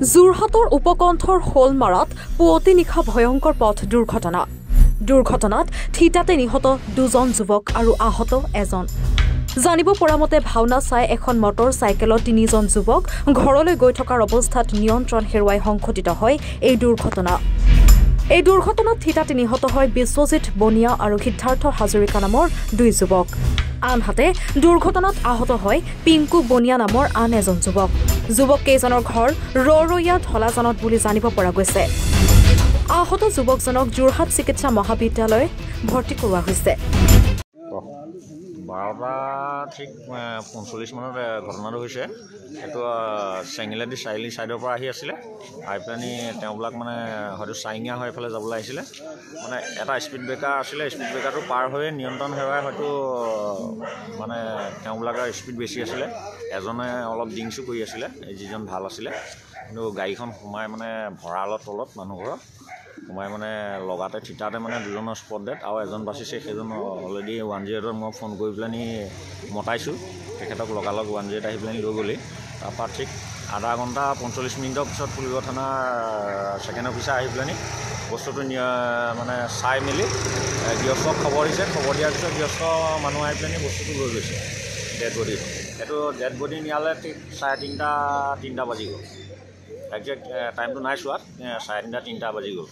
যোৰহাটৰ উপকণ্ঠৰ শোলমাৰাত পুৱতি নিশা ভয়ংকৰ পথ দুৰ্ঘটনাত থিতাতে নিহত দুজন যুৱক আৰু আহত এজন। জানিব পৰা মতে ভাওনা চাই এখন মটৰ চাইকেলত 3জন যুৱক ঘৰলৈ গৈ থকাৰ অৱস্থাত নিয়ন্ত্ৰণ হেৰুৱাই সংঘটিত হয় এই দুৰ্ঘটনা। এই দুৰ্ঘটনাত থিতাতে নিহত হয় বিশ্বজিৎ বনিয়া আৰু সিদ্ধাৰ্থ হাজৰিকা নামৰ 2 যুৱক। আনহাতে দুৰ্ঘটনাত আহত হয় পিংকু বনিয়া নামৰ আন এজন যুৱক। যুৱক কেইজনৰ ঘৰ ৰৰৈয়া ঢলাজানত বুলি জানিব পৰা গৈছে। আহত যুৱকজনক যোৰহাট চিকিৎসা মহাবিদ্যালয় ভৰ্তি কৰোৱা হৈছে। 12টা ঠিক 45 মানত ঘটনাটো হৈছে। এইটো চেঙিলাদি চাৰিআলি ছাইডৰ পৰা আহি আছিলে। আহি পেলানি তেওঁবিলাক মানে হয়তো চাইঙীয়া হৈ এইফালে যাবলৈ আহিছিলে। মানে এটা স্পীড ব্ৰেকাৰ আছিলে, স্পীড ব্ৰেকাৰটো পাৰ হৈ নিয়ন্ত্ৰণ হেৰুৱাই হয়তো মানে তেওঁবিলাকৰ স্পীড বেছি আছিলে। এজনে অলপ ডিংচো কৰি আছিলে, যিজন ভাল আছিলে। কিন্তু গাড়ীখন সোমাই মানে ভঁৰালৰ তলত মানুহঘৰৰ সোমাই মানে লগাতে থিতাতে মানে 2জনৰ স্পট ডেড আৰু এজন বাচিছে। সেইজন অলৰেডি 108ত মই ফোন কৰি পেলানি মতাইছোঁ। তেখেতক লগালগ 108 আহি পেলানি লৈ গ'লেই। তাৰপৰা ঠিক আধা ঘণ্টা 45 মিনিটৰ পিছত পুলিবৰ থানাৰ ছেকেণ্ড অফিচাৰ আহি পেলানি বস্তুটো মানে চাই মেলি গৃহস্থক খবৰ দিছে। খবৰ দিয়াৰ পিছত গৃহস্থ মানুহ আহি পেলানি বস্তুটো লৈ গৈছে ডেড বডি। সেইটো ডেড বডি নিয়ালে ঠিক 3:30 বাজি গ'ল। একজেক্ট টাইমটো নাই চোৱাত 3:30 বাজি গ'ল।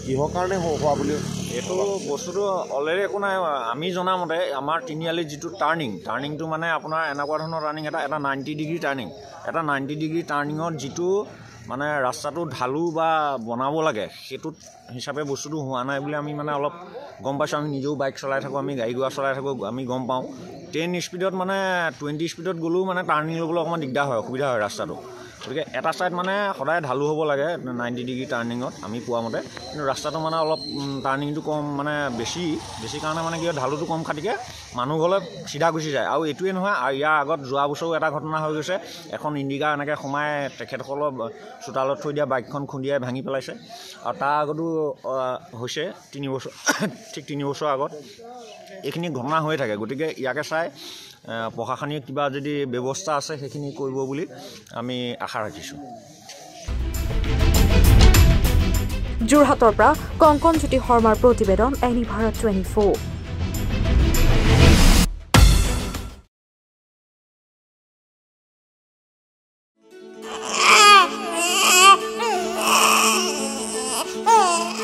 কিহৰ কাৰণে হোৱা বুলি এইটো বস্তুটো অলৰেডি একো নাই। আমি জনামতে আমাৰ তিনিআলিত যিটো টাৰ্ণিংটো মানে আপোনাৰ এনেকুৱা ধৰণৰ টাৰ্ণিং এটা 90 ডিগ্ৰী টাৰ্ণিং। এটা 90 ডিগ্ৰী টাৰ্ণিঙত যিটো মানে ৰাস্তাটো ঢালু বা বনাব লাগে সেইটোত হিচাপে বস্তুটো হোৱা নাই বুলি আমি মানে অলপ গম পাইছোঁ। আমি নিজেও বাইক চলাই থাকোঁ, আমি গাড়ী ঘোঁৰা চলাই থাকোঁ, আমি গম পাওঁ। 10 স্পীডত মানে 20 স্পীডত গ'লেও মানে টাৰ্ণিং ল'বলৈ অকণমান দিগদাৰ হয়, অসুবিধা হয় ৰাস্তাটো। গতিকে এটা ছাইড মানে সদায় ঢালু হ'ব লাগে 90 ডিগ্ৰী টাৰ্ণিঙত আমি পোৱা মতে। কিন্তু ৰাস্তাটো মানে অলপ টাৰ্ণিংটো কম মানে বেছি কাৰণে মানে কি হয় ঢালুটো কম খাটিকে মানুহ গ'লে চিধা গুচি যায়। আৰু এইটোৱে নহয়, ইয়াৰ আগত যোৱা বছৰো এটা ঘটনা হৈ গৈছে। এখন ইণ্ডিকা এনেকৈ সোমাই তেখেতসকলৰ চোতালত থৈ দিয়া বাইকখন খুন্দিয়াই ভাঙি পেলাইছে। আৰু তাৰ আগতো হৈছে 3 বছৰ ঠিক 3 বছৰ আগত এইখিনি ঘটনা হৈ থাকে। গতিকে ইয়াকে চাই প্ৰশাসনিক কিবা যদি ব্যৱস্থা আছে সেইখিনি কৰিব বুলি আমি আশা ৰাখিছোঁ। যোৰহাটৰ পৰা কংকন জ্যোতি শৰ্মাৰ প্ৰতিবেদন, এনি ভাৰত 24।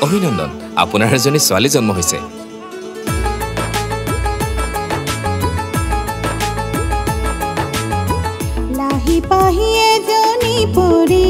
অভিনন্দন, আপোনাৰ এজনী ছোৱালী জন্ম হৈছে। লাহি পাহি এজনী পৰি